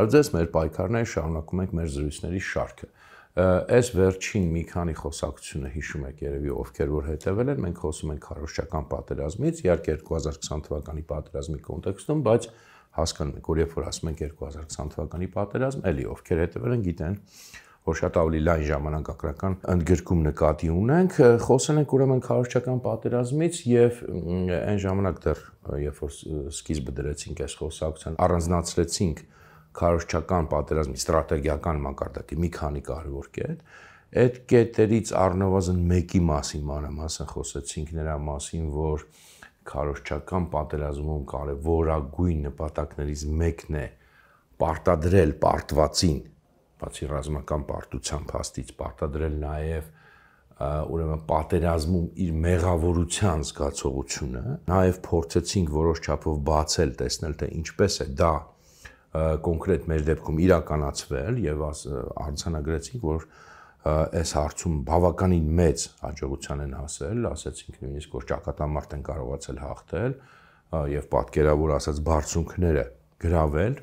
Բարև ձեզ, մեր պայքարները շարունակում ենք մեր զրույցների շարքը։ Այս վերջին մի քանի խոսակցությունը հիշում եք երևի ովքեր որ հետևել են, մենք խոսում ենք քարոզչական պատերազմից, իհարկե 2020 թվականի պատերազմի կոնտեքստում, բայց հասկանում եք, որ երբ որ ասում ենք 2020 թվականի պատերազմ, էլի ովքեր հետևել են գիտեն, որ շատ ավելի լայն ժամանակակրական ընդգրկում նկատի ունենք, խոսել ենք ուրեմն քարոզչական պատերազմից եւ այն ժամանակ դեռ երբ որ սկիզբը դրեցինք այս խոսակցության, առանձնացրեցինք քարոզչական պատերազմի ստրատեգիական մակարդակի մի քանի կարևոր կետ, այդ կետերից առնվազն մեկի մասին մանրամասն խոսեցինք նրա մասին, որ քարոզչական պատերազմում կարևորագույն նպատակներից մեկն է պարտադրել պարտվածին, բացի ռազմական պարտության փաստից պարտադրել նաև ուրեմն պատերազմում իր մեղավորության զգացողությունը, նաև փորձեցինք որոշ չափով բացել, տեսնել թե ինչպես է դա կոնկրետ մեր դեպքում իրականացվել եւ արձանագրեցինք, որ այս հարցում բավականին մեծ հաջողության են հասել, ասացինք նույնիսկ որ ճակատամարտ են կարողացել հաղթել եւ պատկերավոր ասած բարձունքները գրավել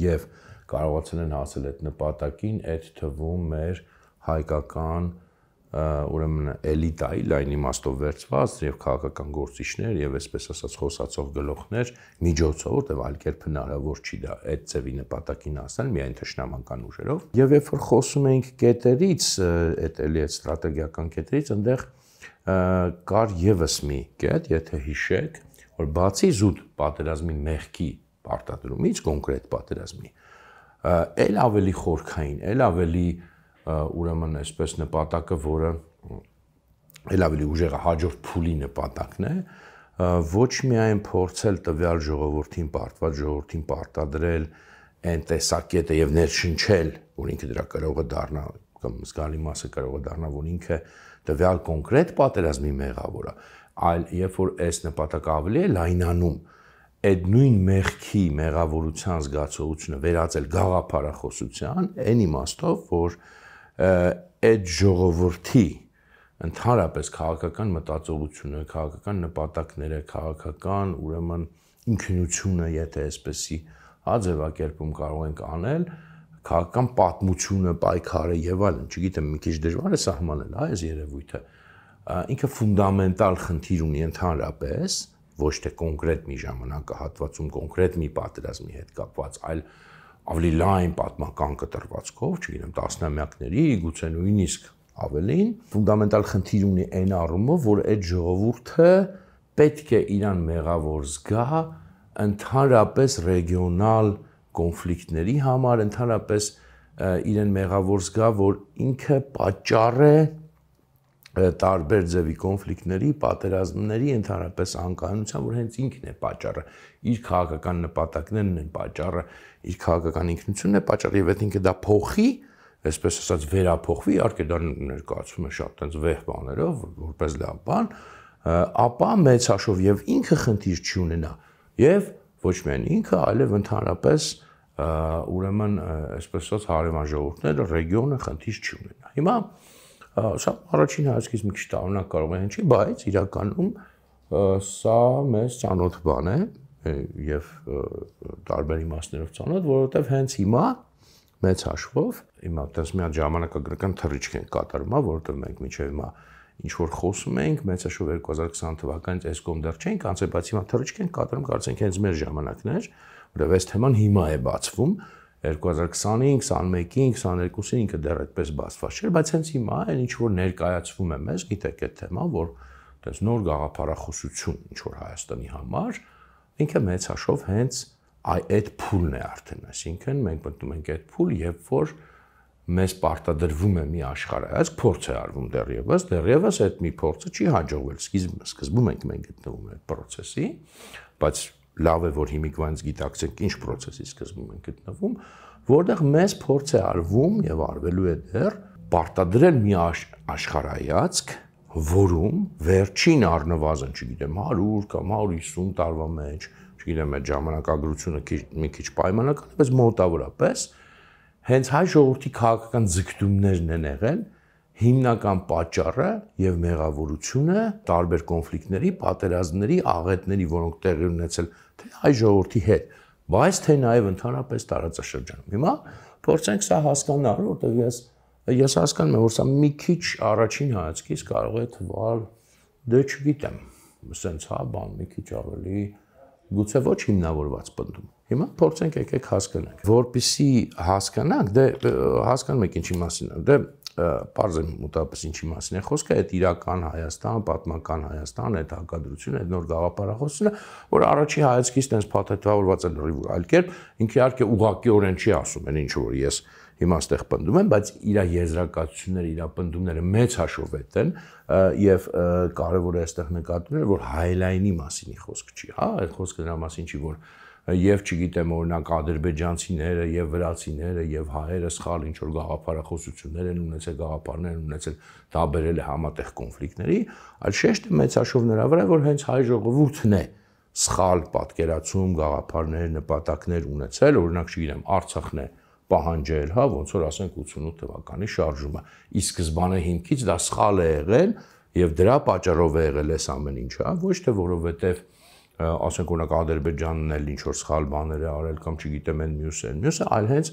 եւ կարողացել են հասել այդ նպատակին, այդ թվում մեր հայկական ուրեմն էլիտայի լայն իմաստով վերծված եւ քաղաքական գործիչներ եւ այսպես ասած խոսացող գլուխներ միջոցով, որտեղ այլ կերպ հնարավոր չի դա այդ ծևի նպատակին հասնել միայն թշնամանական ուժերով։ Եվ երբ որ խոսում ենք կետերից, այդ էլի այդ ստրատեգիական կետերից, այնտեղ կար եւս մի կետ, եթե հիշեք, որ բացի զուտ պատերազմի մեղքի պարտադրումից, կոնկրետ պատերազմի, էլ ավելի խորքային, էլ ավելի ուրեմն այսպես նպատակը, որը էլ ավելի ուժեղը հաջորդ փուլի նպատակն է, ոչ միայն փորձել տվյալ ժողովրդին պարտված ժողովրդին պարտադրել այն տեսակետը եւ ներշնչել, որ ինքը դրա կարող է դառնա կամ զգալի մասը կարող է դառնա, որ ինքը տվյալ կոնկրետ պատերազմի մեղավորը, այլ երբ որ այս նպատակը ավելի է լայնանում, այդ նույն մեղքի մեղավորության զգացողությունը վերածել գաղափարախոսության, այն իմաստով, որ այդ ժողովրդի ընդհանրապես քաղաքական մտածողությունը, քաղաքական նպատակները, քաղաքական ուրեմն ինքնությունը, եթե այսպեսի ձևակերպում կարող ենք անել, քաղաքական պատմությունը, պայքարը եւ այլն, չգիտեմ, մի քիչ դժվար է սահմանել այս երևույթը, ինքը ֆունդամենտալ խնդիր ունի ընդհանրապես, ոչ թե կոնկրետ մի ժամանակահատվածում, կոնկրետ մի պատերազմի հետ կապված, այլ ավելի լայն պատմական կտրվածքով, չգիտեմ, տասնամյակների, գուցե նույնիսկ ավելին, ֆունդամենտալ խնդիր ունի այն առումով, որ այդ ժողովուրդը պետք է իրան մեղավոր զգա ընդհանրապես ռեգիոնալ կոնֆլիկտների համար, ընդհանրապես իրեն մեղավոր զգա, որ ինքը պատճառ է տարբեր ձևի կոնֆլիկտների, պատերազմների, ընդհանրապես անկայունության, որ հենց ինքն է պատճառը, իր քաղաքական նպատակներն են պատճառը, իր քաղաքական ինքնությունն է պատճառը եւ այդ ինքը դա փոխի, այսպես ասած վերափոխվի, իհարկե դա ներկայացվում է շատ այնց վեհ բաներով, որպես լավ բան, ապա մեծ հաշվով եւ ինքը խնդիր չի ունենա եւ ոչ միայն ինքը, այլև ընդհանրապես ուրեմն այսպես ասած հարևան ժողովուրդները, ռեգիոնը խնդիր չի ունենա։ Հիմա սա առաջին հայացքից մի քիչ տարօրինակ կարող է հնչի, բայց իրականում սա մեզ ծանոթ բան է եւ տարբեր իմաստներով ծանոթ, որովհետեւ հենց հիմա մեծ հաշվով հիմա այդպես մի հատ ժամանակագրական թռիչք են կատարում, որովհետեւ մենք մինչեւ հիմա ինչ որ խոսում ենք, մեծ հաշվով 2020 թվականից այս կողմ դեռ չենք անցել, բայց հիմա թռիչք են կատարում, կարծենք հենց մեր ժամանակն էր, որովհետեւ այս թեման հիմա է բացվում 2020-ին, 21-ին, 22-ին ինքը դեռ այդպես բացված չէր, բայց հենց հիմա այն ինչ որ ներկայացվում է մեզ, գիտեք այդ թեմա, որ այդպես նոր գաղափարախոսություն ինչ որ Հայաստանի համար, ինքը մեծ հաշվով հենց այդ փուլն է արդեն, այսինքն մենք մտնում ենք այդ փուլ, երբ որ մեզ պարտադրվում է մի աշխարհայացք, փորձ է արվում դեռևս այդ մի փորձը չի հաջողվել, սկզբում ենք մենք գտնվում այդ process-ի, բայց լավ է, որ հիմիկվանից գիտակցենք ինչ process-ի սկզբում ենք գտնվում, որտեղ մեզ փորձ է արվում եւ արվելու է դեռ պարտադրել մի աշխարհայացք, որում վերջին առնվազն, չգիտեմ, 100 կամ 150 տարվա մեջ, չգիտեմ, այդ ժամանակագրությունը մի քիչ պայմանական, բայց մոտավորապես հենց հայ ժողովրդի քաղաքական ձգտումներն են եղել հիմնական պատճառը եւ մեղավորությունը տարբեր կոնֆլիկտների, պատերազմների, աղետների, որոնք տեղի ունեցել թե հայ ժողովրդի հետ, բայց թե նաև ընդհանրապես տարածաշրջանում։ Հիմա փորձենք սա հասկանալ, որտեղ ես հասկանում եմ, որ սա մի քիչ առաջին հայացքից կարող է թվալ, դե չգիտեմ, սենց հա բան մի քիչ ավելի գուցե ոչ հիմնավորված պնդում։ Հիմա փորձենք եկեք հասկանանք, որպեսզի հասկանանք, դե հասկանում եք ինչի մասին է, դե պարզ է մոտավորապես ինչի մասին է խոսքը, այդ իրական Հայաստան, պատմական Հայաստան, այդ հակադրությունը, այդ նոր գաղափարախոսությունը, որ առաջի հայացքից տենց փաթեթավորված է լրիվ այլ կերպ, ինքը իհարկե ուղղակիորեն չի ասում, այն ինչ որ ես հիմա այստեղ պնդում եմ, բայց իր եզրակացությունները, իր պնդումները մեծ հաշվով են եւ կարեւոր է այստեղ նկատել, որ հայլայնի մասին խոսք չի, հա, այդ խոսքը նրա մասին չի, որ եւ չգիտեմ օրինակ ադրբեջանցիները եւ վրացիները եւ հայերը սխալ ինչ որ գաղափարախոսություններ են ունեցել, գաղափարներ են ունեցել, դա բերել է համատեղ կոնֆլիկտների, այլ շեշտը մեծ հաշվով նրա վրա որ հենց հայ ժողովուրդն է սխալ պատկերացում, գաղափարներ, նպատակներ ունեցել, օրինակ չգիտեմ Արցախն է պահանջել, հա, ոնց որ ասենք 88 թվականի շարժումը։ Ի սկզբանե հիմքից դա սխալ է եղել եւ դրա պատճառով է եղել այս ամեն ինչը, հա, ոչ թե որովհետեւ ասենք օրինակ Ադրբեջանն էլ ինչ որ սխալ բաներ է արել կամ չգիտեմ այն մյուսը, այլ հենց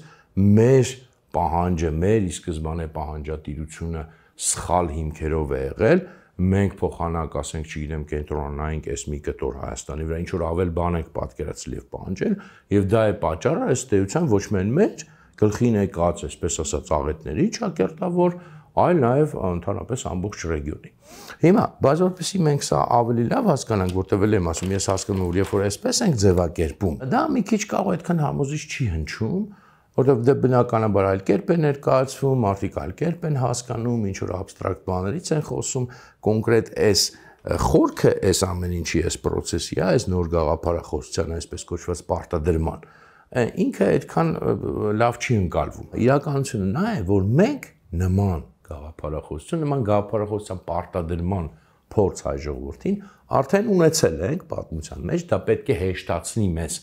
մեր պահանջը, մեր ի սկզբանե պահանջատիրությունը սխալ հիմքերով է եղել, մենք փոխանակ ասենք չգիտեմ կենտրոնանայինք այս մի կտոր Հայաստանի վրա, ինչ որ ավել բան ենք պատկերացրել եւ պահանջել, եւ դա է պատճառը ըստ էության ոչ միայն մեր գլխին եկած, այսպես ասած, աղետների ճակերտավոր, այլ նաև ընդհանրապես ամբողջ ռեգիոնի։ Հիմա, բայց որպեսզի մենք սա ավելի լավ հասկանանք, որտեղ էլ եմ ասում, ես հասկանում եմ, որ երբ որ այսպես ենք ձևակերպում, դա մի քիչ կարող այդքան համոզիչ չի հնչում, որտեղ դե բնականաբար այլ կերպ է ներկայացվում, մարդիկ այլ կերպ են հասկանում, ինչ որ աբստրակտ բաներից են խոսում, կոնկրետ այս խորքը այս ամեն ինչի, այս process-ի, այս նոր գաղափարախոսության, այսպես կոչված պարտադրման, ինքը այդքան լավ չի ընկալվում։ Իրականությունը նա է, որ մենք նման գաղափարախոսություն, նման գաղափարախոսության պարտադրման փորձ հայ ժողովրդին արդեն ունեցել ենք պատմության մեջ, դա պետք է հեշտացնի մեզ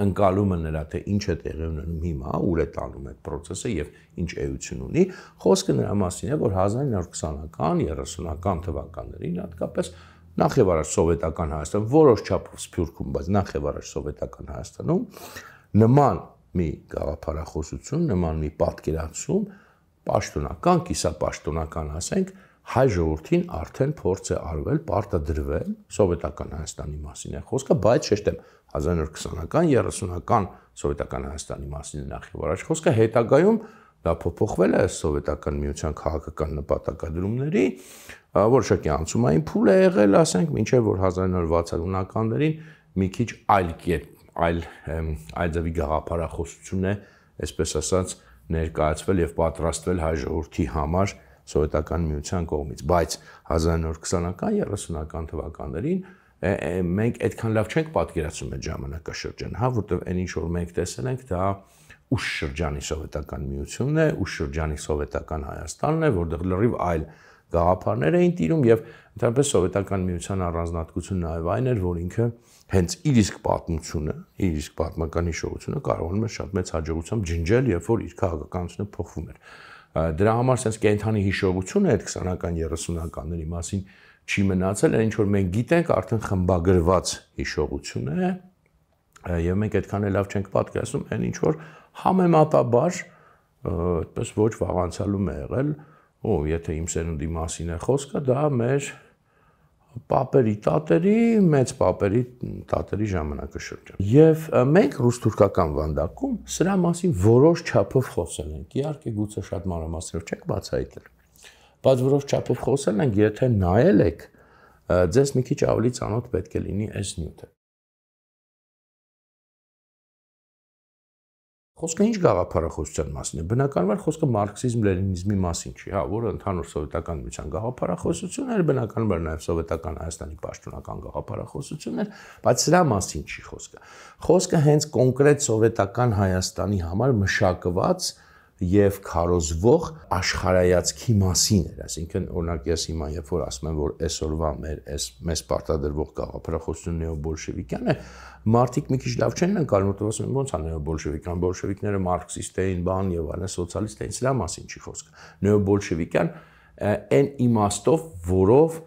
ընկալումը նրա թե ինչ է տեղի ունենում հիմա, ուր է տանում այդ process-ը եւ ինչ էություն ունի։ Խոսքը նրա մասին է, որ 1920-ական, 30-ական թվականներին հատկապես նախ եւ առաջ սովետական Հայաստան, որոշ չափով Սփյուռքում, բայց նախ եւ առաջ սովետական Հայաստանում նման մի գաղափարախոսություն, նման մի պատկերացում պաշտոնական, կիսապաշտոնական ասենք, հայ ժողովրդին արդեն փորձ է արվել, պարտադրվել սովետական Հայաստանի մասին է խոսքը, բայց շեշտեմ 1920-ական, 30-ական սովետական Հայաստանի մասին է նախ եւ առաջ խոսքը, հետագայում դա փոփոխվել է սովետական միության քաղաքական նպատակադրումների, որոշակի անցումային փուլ է եղել, ասենք, մինչեւ որ 1960-ականներին մի քիչ այլ կերպ, այլ ձևի գաղափարախոսություն է, այսպես ասած, ներկայացվել եւ պատրաստվել հայ ժողովրդի համար սովետական միության կողմից, բայց 1920-ական, 30-ական թվականներին մենք այդքան լավ չենք պատկերացնում այդ ժամանակաշրջանը, հա, որտեղ այն ինչ որ մենք տեսել ենք, դա ուշ շրջանի սովետական միությունն է, ուշ շրջանի սովետական Հայաստանն է, որտեղ լրիվ այլ գաղափարներ էին տիրում եւ ընդհանրապես սովետական միության առանձնահատկությունը նաեւ այն էր, որ ինքը հենց իր իսկ պատմությունը, իր իսկ պատմական հիշողությունը կարողանում է շատ մեծ հաջողությամբ ջնջել, երբ որ իր քաղաքականությունը փոխվում էր։ Դրա համար sense կենթանի հիշողությունը այդ 20-ական 30-ականների մասին չի մնացել, այն ինչ որ մենք գիտենք, արդեն խմբագրված հիշողություն է, եւ մենք այդքան լավ չենք պատկերացնում, այն ինչ որ համեմատաբար այդպես ոչ վաղ անցյալում է եղել, եթե իմ սերունդի մասին է խոսքը, դա մեր պապերի տատերի, մեծ պապերի տատերի ժամանակաշրջան։ Եվ մենք ռուս-թուրքական վանդակում սրա մասին որոշ չափով խոսել ենք։ Իհարկե գուցե շատ մանրամասներով չենք բացահայտել, բայց որոշ չափով խոսել ենք, եթե նայել եք, ձեզ մի քիչ ավելի ծանոթ պետք է լինի այս նյութը։ Խոսքը ինչ գաղափարախոսության մասին է, բնականաբար խոսքը մարքսիզմ-լենինիզմի մասին չի, հա, որը ընդհանուր սովետական միության գաղափարախոսություն էր, բնականաբար նաև սովետական Հայաստանի պաշտոնական գաղափարախոսություն էր, բայց սրա մասին չի խոսքը։ Խոսքը հենց կոնկրետ սովետական Հայաստանի համար մշակված եւ քարոզվող աշխարհայացքի մասին էր, այսինքն օրինակ ես հիմա երբ որ ասում եմ, որ այսօրվա մեզ պարտադրվող գաղափարախոսությունը նեոբոլշևիկյան է, մարդիկ մի քիչ լավ չեն ընկալում, որ ասում են ոնց է նեոբոլշևիկյան, բոլշևիկները մարքսիստ էին, բան եւ այլն, սոցիալիստ էին, սրա մասին չի խոսքը։ Նեոբոլշևիկյան այն իմաստով, որով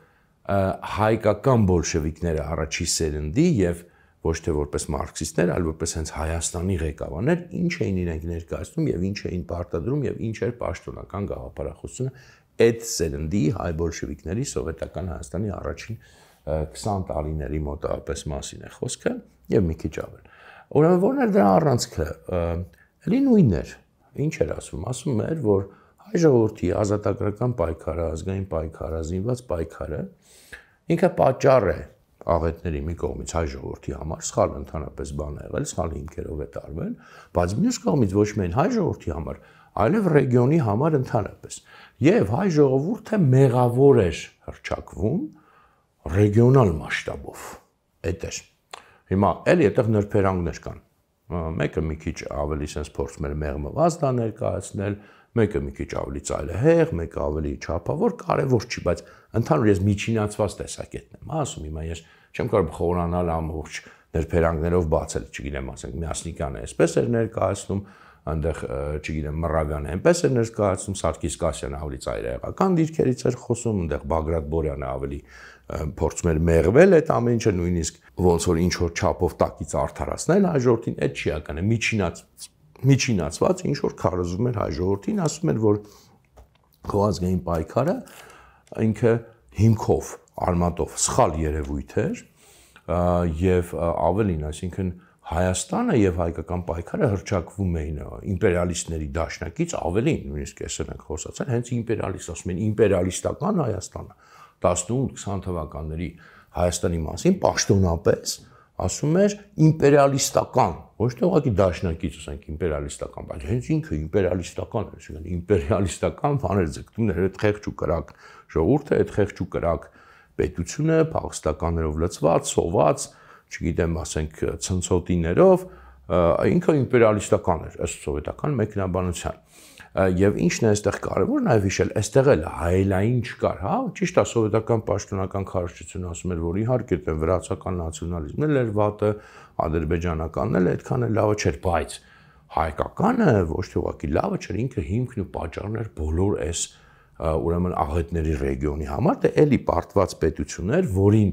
հայկական բոլշևիկները առաջի սերնդի եւ ոչ թե որպես մարքսիստներ, այլ որպես հենց Հայաստանի ղեկավարներ, ինչ էին իրենք ներկայացնում եւ ինչ էին պարտադրում եւ ինչ էր պաշտոնական գաղափարախոսությունը այդ սերնդի հայ բոլշևիկների սովետական Հայաստանի առաջին 20 տարիների մոտավորապես մասին է խոսքը եւ մի քիչ ավել։ Ուրեմն որն էր դրա առանցքը, էլի նույնն էր։ Ինչ էր ասում էր, որ հայ ժողովրդի ազատագրական պայքարը, ազգային պայքարը, զինված պայքարը ինքը պատճառ է աղետների մի կողմից հայ ժողովրդի համար, սխալ ընդհանրապես բան է եղել, սխալ հիմքերով է տարվել, բայց մյուս կողմից ոչ միայն հայ ժողովրդի համար, այլև ռեգիոնի համար ընդհանրապես։ Եվ հայ ժողովուրդը մեղավոր էր հռչակվում ռեգիոնալ մասշտաբով։ Այդ էր։ Հիմա էլի այդտեղ նրբերանգներ կան։ Մեկը մի քիչ ավելի sense փորձում էր մեղմված դա ներկայացնել, մեկը մի քիչ ավելի ծայրահեղ, մեկը ավելի չափավոր, կարևոր չի, բայց ընդհանուր ես միջինացված տեսակետն եմ, ասում հիմա ես չեմ կարող խորանալ ամբողջ նրբերանգներով բացել, չգիտեմ, ասենք Միասնիկյանը այսպես էր ներկայացնում, այնտեղ չգիտեմ Մռավյանը այնպես էր ներկայացնում, Սարգիս Կասյանը ավելի ծայրահեղական դիրքերից էր խոսում, այնտեղ Բագրատ Բորյանը ավելի փորձում էր մեղվել այդ ամեն ինչը, նույնիսկ ոնց որ ինչ որ չափով տակից արդարացնել հայ ժողովրդին, այդ չի ականը միջինացված ինչ որ քարոզում էր հայ ժողովրդին, ասում էր, որ ազգային պայքարը ինքը հիմքով, արմատով սխալ երևույթ էր եւ ավելին, այսինքն Հայաստանը եւ հայկական պայքարը հռչակվում էին իմպերիալիստների դաշնակից ավելին, նույնիսկ այսօր ենք խոսացել, հենց իմպերիալիստ, ասում են իմպերիալիստական Հայաստանը 18-20 թվականների Հայաստանի մասին պաշտոնապես ասում էր իմպերիալիստական, ոչ թե ուղղակի դաշնակից, ասենք իմպերիալիստական, բայց հենց ինքը իմպերիալիստական էր, այսինքն իմպերիալիստական բաներ ձգտումներ, այդ խեղճ ու կրակ ժողովուրդը, այդ խեղճ ու կրակ պետությունը, փախստականներով լցված, սոված, չգիտեմ, ասենք ցնցոտիներով, ինքը իմպերիալիստական էր, ըստ սովետական մեկնաբանության։ Եվ ինչն է այստեղ կարևոր նաև հիշել, այստեղ էլ հայելային չկար, հա, ճիշտ է, սովետական պաշտոնական քարոզչությունը ասում էր, որ իհարկե դա վրացական նացիոնալիզմն էլ էր վատը, ադրբեջանականն էլ այդքան էլ լավը չէր, բայց հայկականը ոչ թե ուղղակի լավը չէր, ինքը հիմքն ու պատճառն էր բոլոր այս ուրեմն աղետների ռեգիոնի համար, դա էլի պարտված պետություն էր, որին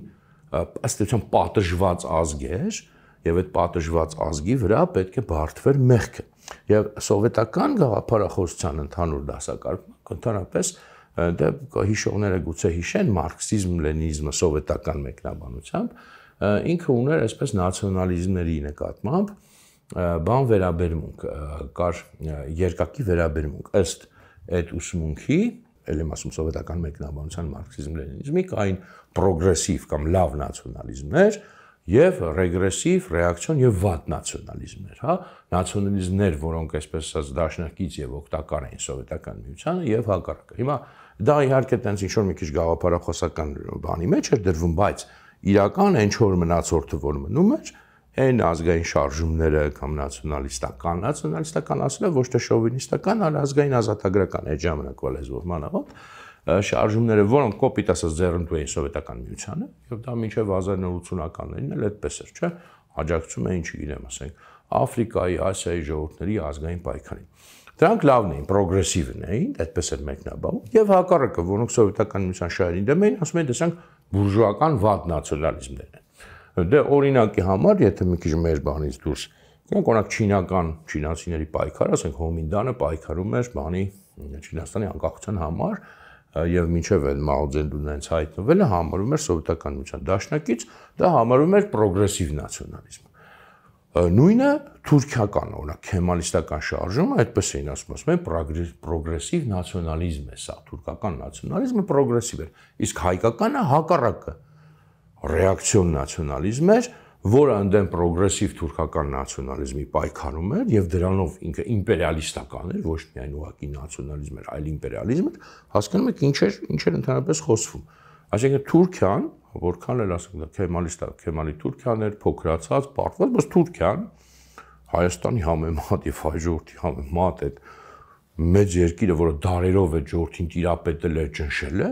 ըստ էության պատժված ազգ էր, եւ այդ պատժված ազգի վրա պետք է բարդվեր մեղքը։ Եվ սովետական գաղափարախոսության ընդհանուր դասակարգումը ընդհանրապես դա հիշողները գուցե հիշեն մարքսիզմ, լենինիզմը սովետական մեկնաբանությամբ, ինքը ուներ այսպես նացիոնալիզմների նկատմամբ բան վերաբերմունք, կար երկակի վերաբերմունք ըստ այդ ուսմունքի, ել եմ ասում սովետական մեկնաբանության մարքսիզմ, լենինիզմի կային պրոգրեսիվ կամ լավ նացիոնալիզմներ եւ ռեգրեսիվ, ռեակցիոն եւ վատ նացիոնալիզմներ, հա, նացիոնալիզմներ, որոնք այսպես ասած դաշնակից եւ օգտակար էին սովետական միությանը եւ հակառակը։ Հիմա դա իհարկե տենց ինչ որ մի քիչ գաղափարախոսական բանի մեջ էր դրվում, բայց իրական այն ինչ որ մնացորդը որ մնում էր, այն ազգային շարժումները կամ նացիոնալիստական ասելը ոչ թե շովինիստական, այլ ազգային ազատագրական այդ ժամանակվա լեզվով մանավանդ շարժումները, որոնք կոպիտ ասած ձեռնտու էին սովետական միությանը, եւ դա մինչեւ 1980-ականներին էլ այդպես էր, չէ՞, աջակցում էին, չգիտեմ, ասենք, Աֆրիկայի, Ասիայի ժողովուրդների ազգային պայքարին։ Դրանք լավն էին, պրոգրեսիվն էին, այդպես էր մեկնաբանում, եւ հակառակը, որոնք սովետական միության շահերին դեմ էին, ասում են, դեսանք բուրժուական վատ նացիոնալիզմներ են։ Դե օրինակի համար, եթե մի քիչ մեր բանից դուրս, օրինակ չինացիների պայքարը, ասենք Հոմինդանը պայքարում էր բանի Չինաստանի անկախության համար եւ մինչեւ այդ Մաո Ձեդունն հենց հայտնվելը համարում էր սովետական միության դաշնակից, դա համարում էր պրոգրեսիվ նացիոնալիզմ։ Նույնը թուրքական, օրինակ քեմալիստական շարժումը, այդպես էին ասում են պրոգրեսիվ նացիոնալիզմ է սա, թուրքական նացիոնալիզմը պրոգրեսիվ էր, իսկ հայկականը հակառակը ռեակցիոն նացիոնալիզմ էր, որը ընդդեմ պրոգրեսիվ թուրքական նացիոնալիզմի պայքարում էր եւ դրանով ինքը իմպերիալիստական էր, ոչ միայն ուղղակի նացիոնալիզմ էր, այլ իմպերիալիզմ էր, հասկանում եք ինչ էր ընդհանրապես խոսվում։ Այսինքն Թուրքիան, որքան էլ ասենք քեմալի Թուրքիան էր, փոքրացած, պարտված, բայց Թուրքիան Հայաստանի համեմատ եւ հայ ժողովրդի համեմատ այդ մեծ երկիրը, որը դարերով է ժողովրդին տիրապետել է, ճնշել է,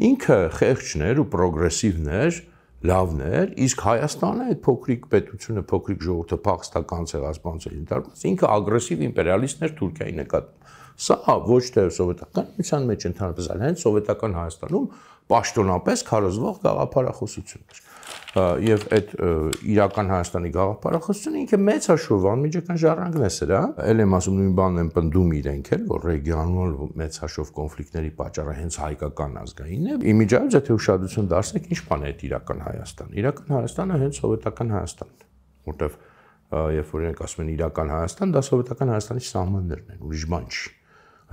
ինքը խեղճներ ու պրոգրեսիվներ, լավներ, իսկ Հայաստանը այդ փոքրիկ պետությունը, փոքրիկ ժողովուրդը փախստական ցեղասպանության ենթարկված, ինքը ագրեսիվ իմպերիալիստներ Թուրքիայի նկատմամբ։ Սա ոչ թե սովետական միության մեջ ընդհանրապես, այլ հենց սովետական Հայաստանում պաշտոնապես քարոզվող գաղափարախոսություն էր։ եւ այդ իրական Հայաստանի գաղափարախոսությունը ինքը մեծ հաշվով անմիջական ժառանգնես էր, Էլ եմ ասում նույն բանն են պնդում իրենք էլ, որ ռեգիոնալ մեծ հաշվով կոնֆլիկտների պատճառը հենց հայկական ազգային է։ Իմիջիայից եթե ուշադրություն դարձնեք, ինչ բան է այդ իրական Հայաստան։ Իրական Հայաստանը հենց սովետական Հայաստանն է, որտեվ երբ որ իրենք ասում են իրական Հայաստան, դա սովետական Հայաստանի սահմաններն են, ուրիշ բան չի։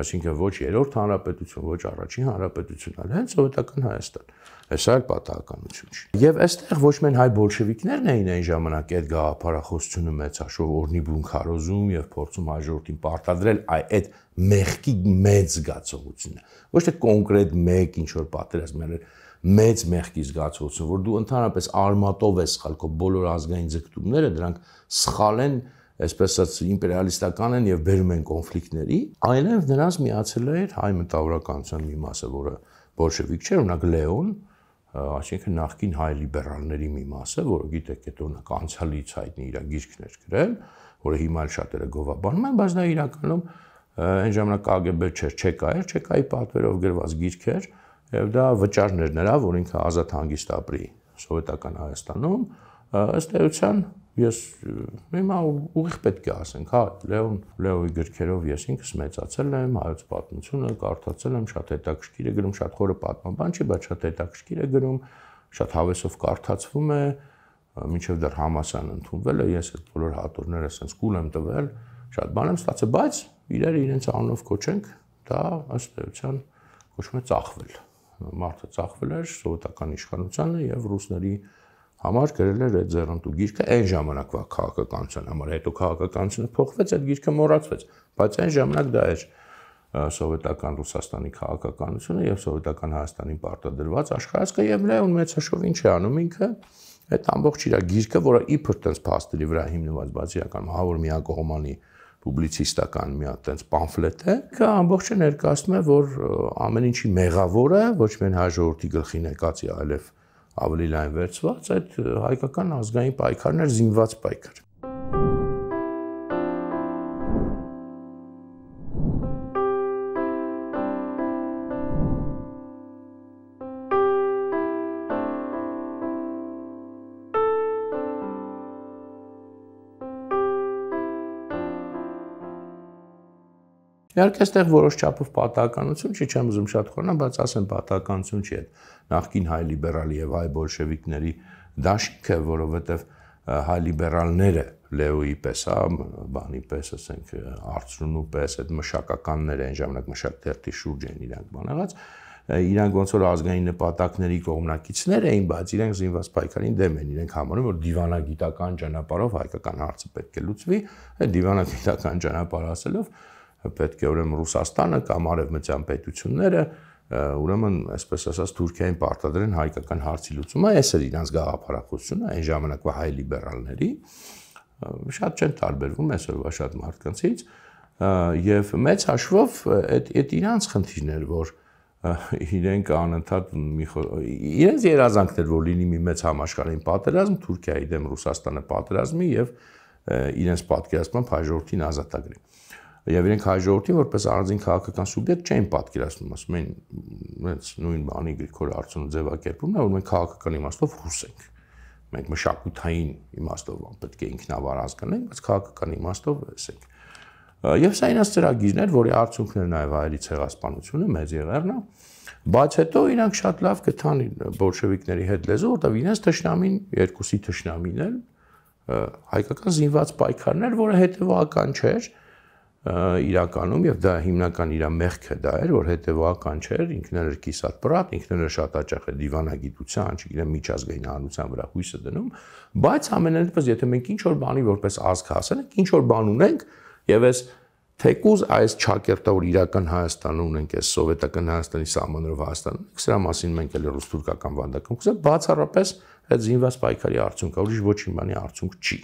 Այսինքն ոչ երրորդ հանրապետություն, ոչ առաջին հանրապետություն, այլ հենց սովետական Հայաստան։ Հեսա էլ պատահականություն չի։ Եվ այստեղ ոչ միայն հայ բոլշևիկներն էին այն ժամանակ այդ գաղափարախոսությունը մեծ հաշվով օրնի բուն քարոզում եւ փորձում հաջորդին պարտադրել այդ մեղքի մեծ զգացողությունը։ Ոչ թե կոնկրետ մեկ ինչ որ պատերազմ, այլ մեծ մեղքի զգացողություն, որ դու ընդհանրապես արմատով ես սխալ, քո բոլոր ազգային ձգտումները դրանք սխալ են, այսպես ասած իմպերիալիստական են եւ բերում են կոնֆլիկտների, այլև նրանց միացել էր հայ մտավորականության մի մասը, որը բոլշևիկ չէր, օրինակ Լեոն, այսինքն նախկին հայ լիբերալների մի մասը, որը գիտեք, այդ օրինակ անցյալից հայտնի իր գիրքներ գրել, որը հիմա էլ շատերը գովաբանում են, բայց դա իրականում այն ժամանակ KGB չէր, ՉԿ էր, ՉԿ-ի պատվերով գրված գիրք էր, եւ դա վճարներ նրա, որ ինքը ազատ հանգիստ ապրի սովետական Հայաստանում, ըստ էության ես հիմա ուղիղ պետք է ասենք, հա, Լեոյի գրքերով ես ինքս մեծացել եմ, հայոց պատմությունը կարդացել եմ, շատ հետաքրքիր է գրում, շատ խորը պատմաբան չի, բայց շատ հետաքրքիր է գրում, շատ հավեսով կարդացվում է, մինչև դեռ համասան ընդունվել է, ես այդ բոլոր հատորները ասենց կուլ եմ տվել, շատ բան եմ ստացել, բայց իրերը իրենց անունով կոչենք, դա ըստ էության կոչվում է ծախվել։ Մարդը ծախվել էր սովետական իշխանությանը եւ ռուսների համար գրել էր այդ ձեռնտու գիրքը այն ժամանակվա քաղաքականության համար, հետո քաղաքականությունը փոխվեց, այդ գիրքը մոռացվեց, բայց այն ժամանակ դա էր սովետական Ռուսաստանի քաղաքականությունը եւ սովետական Հայաստանին պարտադրված աշխարհայացքը եւ Լեոն մեծ հաշվով ինչ է անում ինքը, այդ ամբողջ իր գիրքը, որը իբր տենց փաստերի վրա հիմնված, բայց իրականում հավոր միակողմանի պուբլիցիստական մի հատ տենց պամֆլետ է, դա ամբողջը ներկայացնում է, որ ամեն ինչի մեղավորը ոչ միայն հայ ժողովրդի գլխին եկածի, այլև ավելի լայն վերցված այդ հայկական ազգային պայքարն էր, զինված պայքար։ Իհարկե, այստեղ որոշ չափով պատահականություն չի, չեմ ուզում շատ խորնալ, բայց ասեմ պատահականություն չի այդ նախկին հայ լիբերալի եւ հայ բոլշևիկների դաշինքը, որովհետեւ հայ լիբերալները Լեոյի պես, բանի պես, ասենք, Արծրունու պես, այդ մշակականները այն ժամանակ մշակթերթի շուրջ են իրանք բանեղած, իրանք ոնց որ ազգային նպատակների կողմնակիցներ էին, բայց իրենք զինված պայքարին դեմ են, իրենք համարում որ դիվանագիտական ճանապարհով հայկական հարցը պետք է լուծվի, այդ դիվանագիտական ճանապարհ ասելով պետք է ուրեմն Ռուսաստանը կամ արևմտյան պետությունները ուրեմն այսպես ասած Թուրքիային պարտադրեն հայկական հարցի լուծումը, այս էր իրանց գաղափարախոսությունը այն ժամանակվա հայ լիբերալների, շատ չեն տարբերվում այսօրվա շատ մարդկանցից եւ մեծ հաշվով այդ իրանց խնդիրն էր, որ իրենք անընդհատ իրենց երազանքներ, որ լինի մի մեծ համաշխարհային պատերազմ, Թուրքիայի դեմ Ռուսաստանը պատերազմի եւ իրենց պատկերացմամբ հայ ժողովրդին ազատագրի։ Եվ իրենք հայ ժողովրդին որպես առանձին քաղաքական սուբյեկտ չէին պատկերացնում, ասում էին, հենց նույն բանի Գրիգոր Արծունու ձևակերպումն է, որ մենք քաղաքական իմաստով ռուս ենք։ Մենք մշակութային իմաստով պետք է ինքնավար ազգ ենք, բայց քաղաքական իմաստով էս ենք։ Եվ սա իրենց ծրագիրն էր, որի արդյունքն էր նաև հայերի ցեղասպանությունը, մեծ եղերնը, բայց հետո իրանք շատ լավ գտան բոլշևիկների հետ լեզու, որտեղ իրենց թշնամին, երկուսի թշնամին էլ հայկական զինված պայքարն էր, որը հետևական չէր իրականում եւ դա հիմնական իր մեղքը դա էր, որ հետեւական չէր, ինքն էր կիսատ պրատ, ինքն էր շատ հաճախ է դիվանագիտության, չգիտեմ միջազգային հանրության վրա հույսը դնում, բայց ամենայնպես եթե մենք ինչ որ բանի որպես ազգ հասել ենք, ինչ որ բան ունենք եւ այս թեկուզ այս ճակերտը որ իրական Հայաստանը ունենք, այս սովետական Հայաստանի սահմաններով Հայաստանը, սրա մասին մենք էլ ռուս-թուրքական վանդակում կսա, բացառապես այդ զինված պայքարի արդյունքը, ուրիշ ոչինչ բանի արդյունք չի։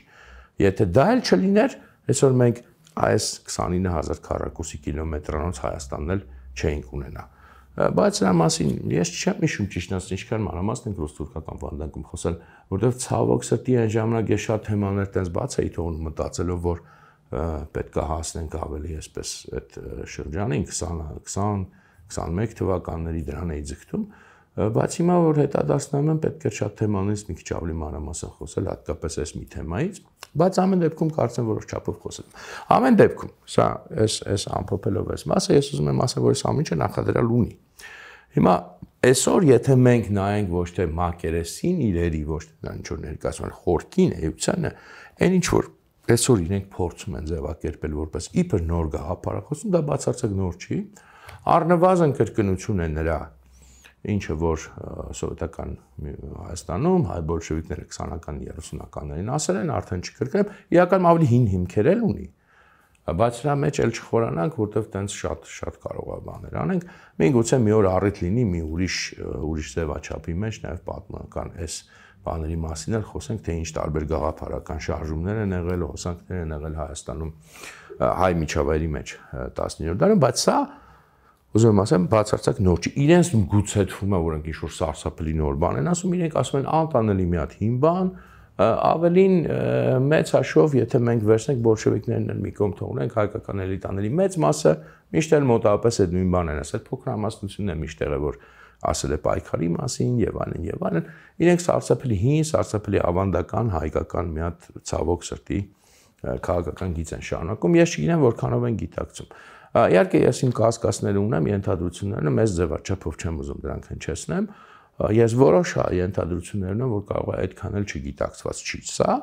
Եթե դա էլ չլիներ, այսօր մենք այս 29000 քառակուսի կիլոմետրանոց Հայաստանն էլ չէինք ունենա։ Բայց նրա մասին ես չեմ հիշում ճիշտ ասած ինչքան մանրամասն ենք ռուս-թուրքական վանդակում խոսել, որովհետև ցավոք սրտի այն ժամանակ ես շատ թեմաներ տենց բաց էի թողնում մտածելով, որ պետք է հասնենք ավելի այսպես այդ շրջանին 20-21 թվականների դրան էի ձգտում, Բայց հիմա որ հետադարձնում եմ, պետք է շատ թեմանից մի քիչ ավելի մանրամասն խոսել, հատկապես այս մի թեմայից, բայց ամեն դեպքում կարծեմ որոշ չափով խոսել։ Ամեն դեպքում, սա այս ամփոփելով այս մասը, ես ուզում եմ ասել, որ այս ամեն ինչը նախադրյալ ունի։ Հիմա այսօր եթե մենք նայենք ոչ թե մակերեսին իրերի, ոչ թե ինչ որ ներկայացնել խորքին էությանը, այն ինչ որ այսօր իրենք փորձում են ձևակերպել որպես իբր նոր գաղափարախոսություն, դա բացարձակ նոր չի։ Առնվազն կրկնություն է նրա, ինչը որ սովետական Հայաստանում հայ բոլշևիկները 20-ական 30-ականներին ասել են, արդեն չկրկնեմ, իրականում ավելի հին հիմքեր էլ ունի։ Բայց դրա մեջ էլ չխորանանք, որտեվ տենց շատ կարող է բաներ անենք։ Մենք գուցե մի օր առիթ լինի մի ուրիշ ձևաչափի մեջ նաև պատմական այս բաների մասին էլ խոսենք, թե ինչ տարբեր գաղափարական շարժումներ են եղել, հոսանքներ են եղել Հայաստանում հայ միջավայրի մեջ 19-րդ դարում, բայց սա ուզում եմ ասեմ, բացարձակ նոր չի։ Իրենց գուցե թվում է, որ ինք ինչ-որ սարսափելի նոր բան են ասում, իրենք ասում են անտանելի մի հատ հին բան, ավելին մեծ հաշվով, եթե մենք վերցնենք բոլշևիկներն են մի կողմ թողնենք, հայկական էլիտաների մեծ մասը միշտ էլ մոտավորապես այդ նույն բանն են ասել, փոքր համաստությունն է միշտ եղել, որ ասել է պայքարի մասին եւ այլն, իրենք սարսափելի հին, սարսափելի ավանդական հայկական մի հատ ցավոք սրտի քաղաքական գիծ են շարունակում, ես չգիտեմ որքանով են գիտակցում։ Իհարկե ես իմ կասկածները ունեմ, ենթադրություններն մեծ ձևաչափով չեմ ուզում դրանք հնչեցնեմ, ես որոշ ենթադրություններ ունեմ, որ կարող է այդքան էլ չգիտակցված չի սա,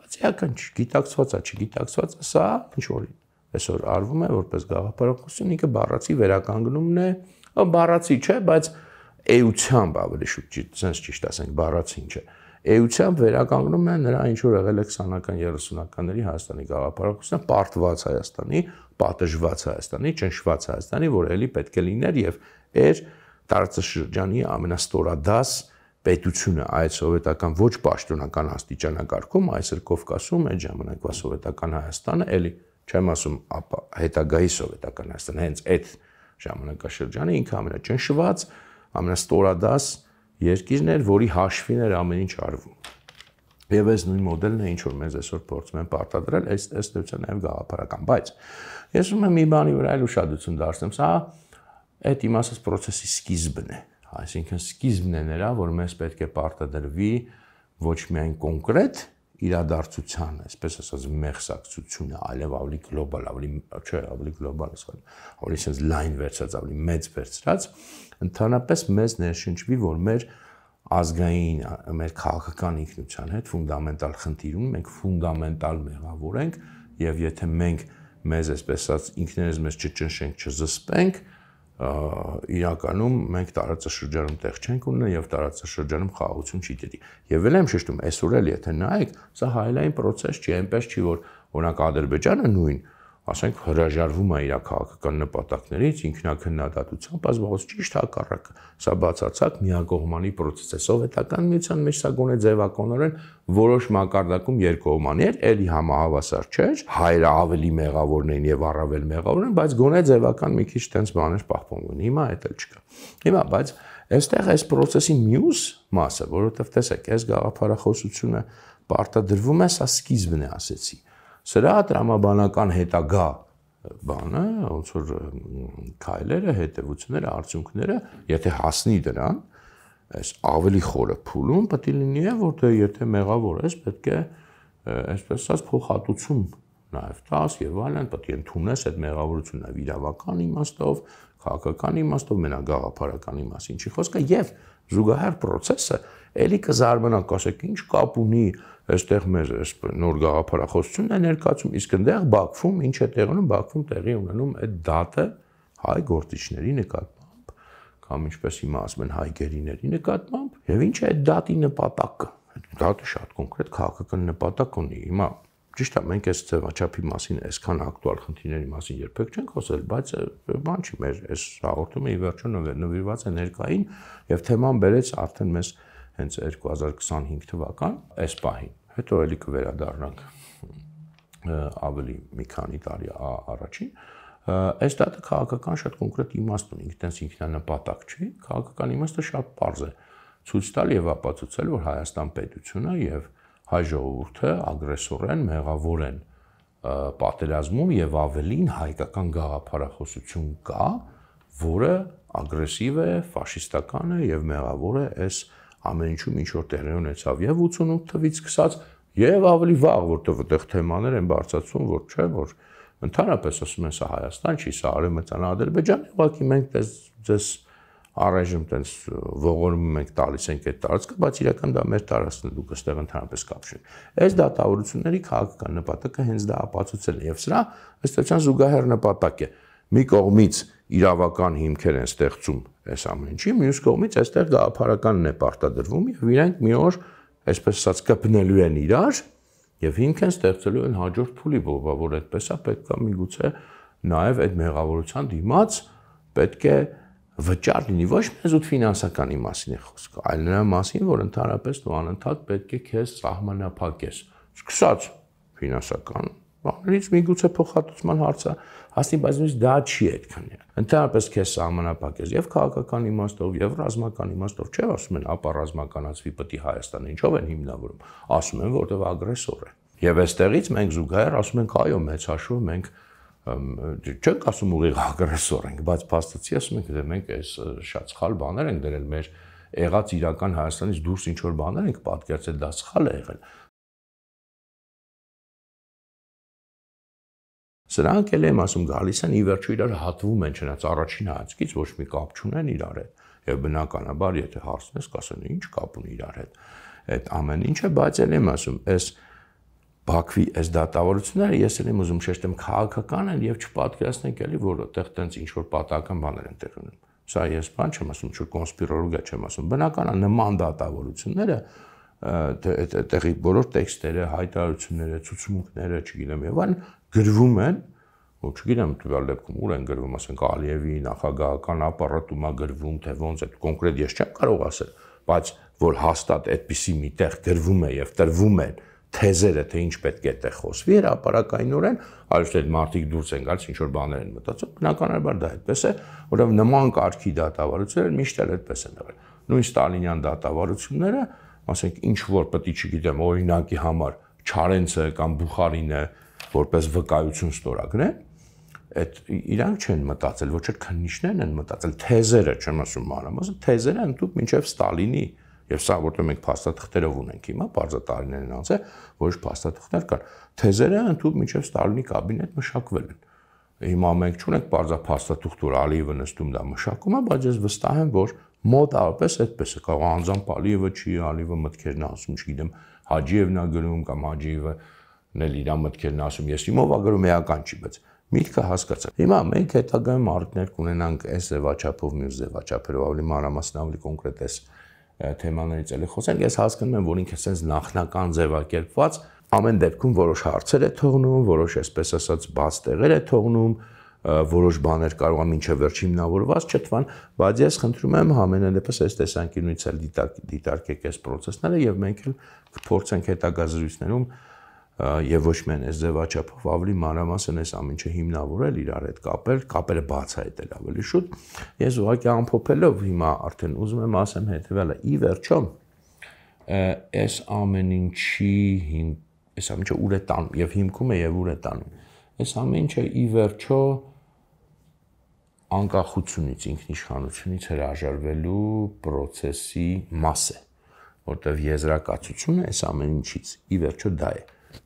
բայց իհարկան չգիտակցվածա, չգիտակցվածա սա ինչ որ այսօր արվում է որպես գաղափարախոսություն, ինքը բառացի վերականգնումն է, բառացի չէ, բայց էությամբ ավելի շուտ sense ճիշտ ասենք, բառացին չէ։ Էությամբ վերականգնում է նրա ինչ որ եղել է 20-ական 30-ականների Հայաստանի գաղափարախոսությունը, պարտված Հայաստանի, պատժված Հայաստանի, ճնշված Հայաստանի, որ էլի պետք է լիներ եւ էր տարածաշրջանի ամենաստորադաս պետությունը այդ սովետական ոչ պաշտոնական աստիճանակարգում, այսօր Կովկասում այդ ժամանակվա սովետական Հայաստանը, էլի չեմ ասում, ապա հետագայի սովետական Հայաստանը, հենց այդ ժամանակաշրջանը ինքը ամենաճնշված, ամենաստորադաս երկիրն էր, որի հաշվին էր ամեն ինչ արվում։ Եվ այս նույն մոդելն է, ինչ որ մեզ այսօր փորձում են պարտադրել, այս դեպքում նաև գաղափարական, բայց ես ուզում եմ մի բանի վրա այլ ուշադրություն դարձնեմ, սա այդ իմ ասած process-ի սկիզբն է, այսինքն սկիզբն է նրա, որ մեզ պետք է պարտադրվի ոչ միայն կոնկրետ իրադարձության, այսպես ասած մեղսակցությունը, այլև ավելի գլոբալ, ավելի գլոբալ, ավելի sense line վերցած, ավելի մեծ վերցած, ընդհանրապես մեզ ներշնչվի, որ մեր ազգային, մեր քաղաքական ինքնության հետ ֆունդամենտալ խնդիր ունենք, մենք ֆունդամենտալ մեղավոր ենք, եւ եթե մենք մեզ այսպես ասած ինքներս մեզ չճնշենք, չզսպենք, իրականում մենք տարածաշրջանում տեղ չենք ունենա եւ տարածաշրջանում խաղաղություն չի դերի։ Եվ էլ եմ շեշտում, այսօր էլ եթե նայեք, սա հայլային process չի, այնպես չի, որ օրինակ Ադրբեջանը նույն, ասենք հրաժարվում է իր քաղաքական նպատակներից ինքնակնդատությամբ, ազգայնորեն ճիշտ հակառակը։ Սա բացարձակ միակողմանի process է։ Սովետական միության մեջ սա գոնե ձևականորեն որոշ մակարդակում երկկողմանի էր, էլի համահավասար չէր, հայրը ավելի մեղավորն էին եւ առավել մեղավոր են, բայց գոնե ձևական մի քիչ տենց բաներ պահպանվում են։ Հիմա այդ էլ չկա։ Հիմա բայց այստեղ այս process-ի մյուս մասը, որովհետեւ տեսեք, այս գաղափարախոսությունը պարտադրվում է, սա սկիզբն է, ասեցի։ Սրա տրամաբանական հետագա բանը, ոնց որ քայլերը, հետևությունները, արդյունքները, եթե հասնի դրան, այս ավելի խորը փուլում պետք է լինի, որտեղ եթե մեղավոր ես, պետք է այսպես ասած փոխհատուցում նաև տաս եւ այլն, պետք է ընդունես այդ մեղավորությունը իրավական իմաստով, քաղաքական իմաստով, մենակ գաղափարական իմաստով, ինչի խոսքը եւ զուգահեռ process-ը էլի կզարմանանք, ասեք, ինչ կապ ունի այստեղ մեր այս նոր գաղափարախոսությունն է ներկայացում, իսկ այնտեղ Բաքվում ինչ է տեղի ունենում, Բաքվում տեղի ունենում այդ դատը հայ գործիչների նկատմամբ, կամ ինչպես հիմա ասում են հայ գերիների նկատմամբ, եւ ինչ է այդ դատի նպատակը։ Այդ դատը շատ կոնկրետ քաղաքական նպատակ ունի։ Հիմա ճիշտ է, մենք այս ձևաչափի մասին, այսքան ակտուալ խնդիրների մասին երբեք չենք խոսել, բայց բան չի, մեր այս հաղորդումը ի վերջո նվիրված է ներկային եւ թեման բերեց արդեն մեզ հենց 2025 թվական այս պահին։ Հետո էլի կվերադառնանք ավելի մի քանի տարի առաջին։ Այս դատը քաղաքական շատ կոնկրետ իմաստ ունի, ինքնից ինքնանպատակ չի, քաղաքական իմաստը շատ պարզ է, ցույց տալ եւ ապացուցել, որ Հայաստան պետությունը եւ հայ ժողովուրդը ագրեսոր են, մեղավոր են պատերազմում եւ ավելին հայկական գաղափարախոսություն կա, որը ագրեսիվ է, ֆաշիստական է եւ մեղավոր է այս ամեն ինչում ինչ որ տեղի ունեցավ եւ 88 թվականից սկսած եւ ավելի վաղ, որտեղ այդտեղ թեմաներ են բարձրացում, որ չէ, որ ընդհանրապես ասում են սա Հայաստան չի, սա Արևմտյան Ադրբեջան, ուղղակի մենք ձեզ առայժմ տենց ողորմում ենք տալիս ենք այդ տարածքը, բայց իրական դա մեր տարածքն է, դուք այստեղ ընդհանրապես կապ չունեք։ Այս դատավորությունների քաղաքական նպատակը հենց դա ապացուցել է եւ սրա ըստեյության զուգահեռ նպատակ է։ Մի կողմից իրավական հիմքեր են ստեղծում այս ամեն ինչի, մյուս կողմից այստեղ գաղափարականն է պարտադրվում եւ իրենք մի օր այսպես ասած կպնելու են իրար եւ հիմք են ստեղծելու են հաջորդ փուլի, որ այդպես է պետք է միգուցե նաեւ այդ մեղավորության դիմաց պետք է վճար լինի, ոչ միայն զուտ ֆինանսականի մասին է խոսքը, այլ նրա մասին, որ ընդհանրապես դու անընդհատ պետք է քեզ սահմանափակես, սկսած ֆինանսական բաներից միգուցե փոխհատուցման հարցը հասնի, բայց նույնիսկ դա չի այդքան։ Ընդհանրապես քեզ սահմանափակես եւ քաղաքական իմաստով եւ ռազմական իմաստով, չէ՞ ասում են, ապա ռազմականացվի պետք է Հայաստանը, ինչով են հիմնավորում, ասում են, որտեղ ագրեսոր է։ Եվ այստեղից մենք զուգահեռ ասում ենք, այո, մեծ հաշվով մենք չենք ասում ուղիղ ագրեսոր ենք, բայց փաստացի ասում ենք, դե մենք այս շատ սխալ բաներ ենք դրել մեր եղած իրական Հայաստանից դուրս ինչ որ բաներ ենք պատկերացել, դա սխալ է եղել։ Սրանք էլ եմ ասում գալիս են ի վերջո իրար հատվում են, չնայած առաջին հայացքից ոչ մի կապ չունեն իրար հետ։ Եվ բնականաբար, եթե հարցնես, կասեն ինչ կապ ունի իրար հետ։ Այդ ամեն ինչը, բայց էլ եմ ասում, այս Բաքվի այս դատավորությունները ես էլ եմ ուզում շեշտեմ քաղաքական են եւ չպատկերացնենք էլի, որ այդտեղ տենց ինչ որ պատահական բաներ են տեղ ունենում։ Սա ես բան չեմ ասում, ինչ որ կոնսպիրոլոգիա չեմ ասում։ Բնական է նման դատավորությունները այդտեղի բոլոր տեքստերը, հայտարարությունները, ցուցմունքները, չգիտեմ եւ այլն գրվում են, ու չգիտեմ տվյալ դեպքում ուր են գրվում, ասենք Ալիևի նախագահական ապարատում է գրվում, թե ոնց այդ կոնկրետ ես չեմ կարող ասել, բայց որ հաստատ այդպիսի մի տեղ գրվում է եւ տրվում են թեզերը, թե ինչ պետք է այդտեղ խոսվի, հրապարակայնորեն, այլ այդ մարդիկ դուրս են գալիս, ինչ որ բաներ են մտածում, բնականաբար դա այդպես է, որովհետև նման կարգի դատավարությունները միշտ էլ այդպես են եղել։ Նույն ստալինյան դատավարությունները, ասենք ինչ որ պետք է, չգիտեմ, օրինակի համար Չարենցը կամ Բուխարինը որպես վկայություն ստորագրեն, այդ իրանք չեն մտածել, ոչ էլ քննիչներն են մտածել, թեզերը, չեմ ասում մանրամասն, թեզերը ընդդուք մինչև Ստալինի եւ սա որտեղ մենք փաստաթղթերով ունենք հիմա, բարձրատարիներն անց է, որոշ փաստաթղթեր կան, թեզերը ընդդուք մինչև Ստալինի կաբինետ մշակվել են։ Հիմա մենք չունենք բարձր փաստաթուղթ, որ Ալիևը նստում դա մշակում է, բայց ես վստահ եմ, որ մոտավորապես այդպես է, կարող անձամբ Ալիևը չի, Ալիևը մտքերն ասում, չգիտեմ, Հաջիևն է գրում կամ Հաջիևը նել իր մտքերն ասում, ես իմով ագրում էական չի, բայց միտքը հասկացա։ Հիմա մենք հետագայում արդյունք կունենանք այս ձևաչափով, մյուս ձևաչափերով ավելի մանրամասն, ավելի կոնկրետ այս թեմաներից էլի խոսենք, ես հասկանում եմ, որ ինքը sense նախնական ձևակերպված ամեն դեպքում որոշ հարցեր է թողնում, որոշ այսպես ասած բաց տեղեր է թողնում, որոշ բաներ կարող է մինչև վերջ հիմնավորված չթվան, բայց ես խնդրում եմ համենայնդեպս այս տեսանկյունից էլ դիտարկեք այս process-ները եւ մենք էլ կփորձենք հետագա զրույցներում եւ ոչ միայն այս ձևաչափով ավելի մանրամասն այս ամենը հիմնավորել իրար հետ կապերը բացահայտել ավելի շուտ։ Ես ուղղակի ամփոփելով հիմա արդեն ուզում եմ ասեմ հետեւյալը՝ ի վերջո այս ամեն ինչի այս ամենը ուր է տանում եւ հիմքում է եւ ուր է տանում։ Այս ամեն ինչը ի վերջո անկախությունից, ինքնիշխանությունից հրաժարվելու process-ի մաս է, որտեղ եզրակացությունը այս ամեն ինչից ի վերջո դա է։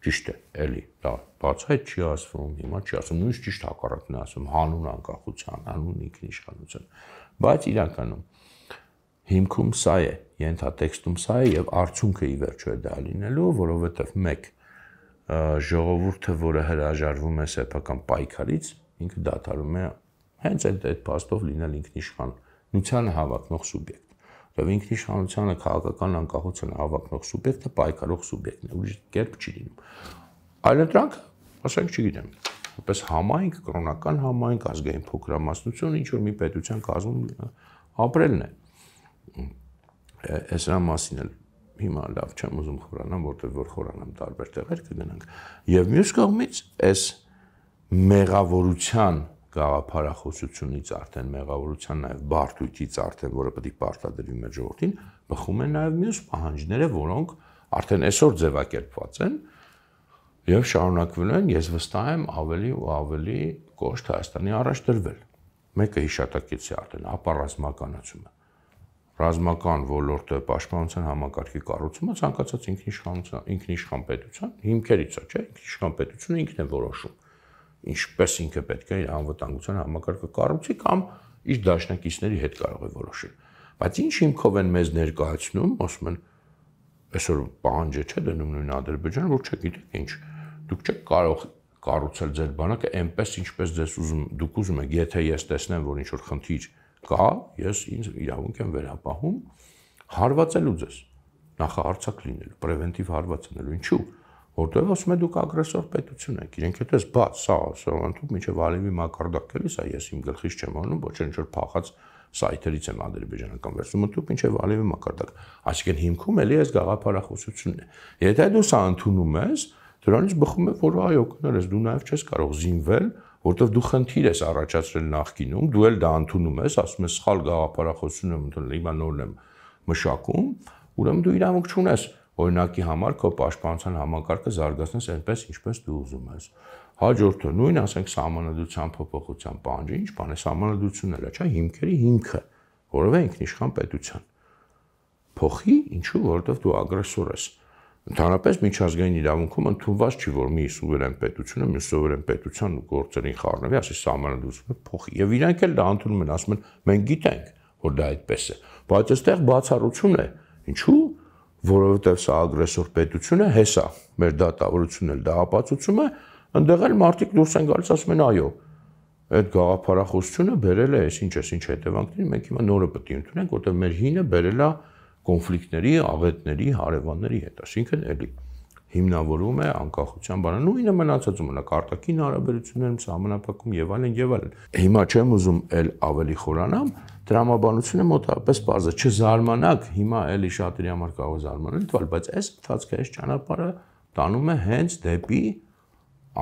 Ճիշտ է, էլի, դա բացահայտ չի ասվում, հիմա չի ասում, նույնիսկ ճիշտ հակառակն է ասում, հանուն անկախության, հանուն ինքնիշխանության, բայց իրականում հիմքում սա է, ենթատեքստում սա է եւ արդյունքը ի վերջո է դա լինելու, որովհետեւ մեկ ժողովուրդը, որը հրաժարվում է սեփական պայքարից, ինքը դադարում է հենց այդ փաստով լինել ինքնիշխանությանը հավակնող սուբյեկտ։ Եվ ինքնիշխանությանը քաղաքական անկախությանը հավակնող սուբյեկտը պայքարող սուբյեկտն է, ուրիշ կերպ չի լինում։ Այլընտրանք, ասենք, չգիտեմ, որպես համայնք, կրոնական համայնք, ազգային փոքրամասնություն, ինչ որ մի պետության կազմում ապրելն է։ Այս մասին էլ հիմա լավ չեմ ուզում խորանամ, որտեղ որ խորանամ տարբեր տեղեր կգնանք։ Եվ մյուս կողմից այս մեղավորության գաղափարախոսությունից արդեն մեղավորության նաև բարդույթից արդեն, որը պետք է պարտադրվի մեր ժողովրդին, բխում են նաև մյուս պահանջները, որոնք արդեն այսօր ձևակերպված են եւ շարունակվելու են, ես վստահ եմ ավելի ու ավելի կոշտ Հայաստանի առաջ դրվել։ Մեկը հիշատակեցի արդեն, ապա ռազմականացումը։ Ռազմական ոլորտը պաշտպանության համակարգի կառուցումը ցանկացած ինքնիշխան պետության հիմքերից է, չէ՞, ինքնիշխան պետությունը ինքն է որոշում, ինչպես ինքը պետք է իր անվտանգության համակարգը կառուցի կամ իր դաշնակիցների հետ կարող է որոշել։ Բայց ինչ հիմքով են մեզ ներկայացնում, ասում են, այսօր պահանջ չէ դնում նույն Ադրբեջանը, որ չգիտեք ինչ, դուք չեք կարող կառուցել ձեր բանակը այնպես ինչպես դուք ուզում եք, եթե ես տեսնեմ, որ ինչ որ խնդիր կա, ես ինձ իրավունք եմ վերապահում հարվածելու ձեզ, նախահարձակ լինելու, պրևենտիվ հարվածանելու, ինչու՞, որտեղ ասում է դուք ագրեսոր պետություն եք, իրենք այդպես բաց, սա դուք մինչև Ալիևի մակարդակելիս, ես իմ գլխից չեմ անում, ոչ ինչ որ փախած սայթերից եմ ադրբեջանական վերցնում, դուք մինչև Ալիևի մակարդակ, այսինքն հիմքում էլի այս գաղափարախոսությունն է, եթե դու սա ընդունում ես, դրանից բխում է, որ այո, կներես, դու նաև չես կարող զինվել, որտեղ դու խնդիր ես առաջացրել նախկինում, դու էլ դա ընդունում ես, ասում ես սխալ գաղափարախոսություն եմ ընդունել, հիմա նորն եմ մշակում, ուրեմն դու իրավունք չունես օրինակի համար քո պաշտպանության համակարգը զարգացնես այնպես, ինչպես դու ուզում ես։ Հաջորդը նույն, ասենք, սահմանադրության փոփոխության պահանջը, ինչ բան է, սահմանադրությունն էլ է, չէ՞, հիմքերի հիմքը, որովհետեւ ինքնիշխան պետության փոխի, ինչու, որովհետեւ դու ագրեսոր ես։ Ընդհանրապես միջազգային իրավունքում ընդունված չի, որ մի սուվերեն պետությունը մյուս սուվերեն պետության գործերին խառնվի, ասի սահմանադրությունը փոխի։ Եվ իրանք էլ դա ընդունում են, ասում են, մենք գիտենք, որ դա այդպես է, բայց այստեղ բացառություն է։ Ինչու՞, որովհետև սա ագրեսոր պետություն է, հեսա մեր դատավորությունն էլ դա ապացուցում է, այնտեղ էլ մարդիկ դուրս են գալիս, ասում են, այո, այդ գաղափարախոսությունը բերել է, ինչ հետևանքների, մենք հիմա նորը պետք է ընդունենք, որտեղ մեր հինը բերել է կոնֆլիկտների, աղետների, հարևանների հետ, այսինքն էլի հիմնավորում է անկախության բանը, նույնը մնացածում մնաք արտաքին հարաբերություններում, սահմանափակում եւ այլն եւ այլն։ Հիմա չեմ ուզում էլ ավելի խորանամ, դրամաբանությունը մոտավորապես պարզ է, չզարմանաք, հիմա էլի շատերի համար կարող է զարմանալ թվալ, բայց այս ընթացքը, այս ճանապարհը տանում է հենց դեպի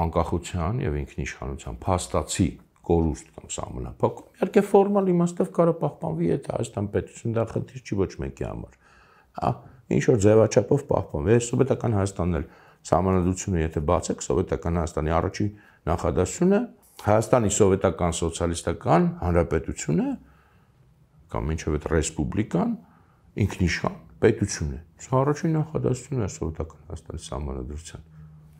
անկախության եւ ինքնիշխանության փաստացի կորուստ կամ սահմանափակում։ Իհարկե ֆորմալ իմաստով կարող պահպանվի, եթե Հայաստան պետություն դա խնդիր չի ոչ մեկի համար։ Ինչ որ ձևաչափով պահպանվի, սովետական Հայաստանն էլ սահմանադրությունը եթե բացեք, սովետական Հայաստանի առաջին նախադասությունը Հայաստանի սովետական սոցիալիստական հանրապետությունը կամ ինչև այդ ռեսպուբլիկան ինքնիշխան պետություն է։ Սա առաջին նախադասությունն է սովետական Հայաստանի սահմանադրության։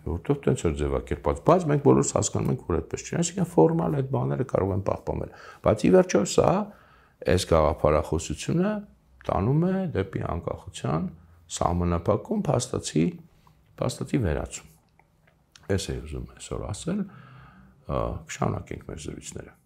Որտով տենց էր ձևակերպված, բայց մենք բոլորս հասկանում ենք, որ այդպես չի, այսինքն ֆորմալ այդ բաները կարող են պահպանվել, բայց ի վերջո սա այս գաղափարախոսությունը տանում է դեպի անկախության սահմանափակում, փաստացի վերացում։ Այս է ուզում այսօր ասել, շարունակենք մեր զրույցները։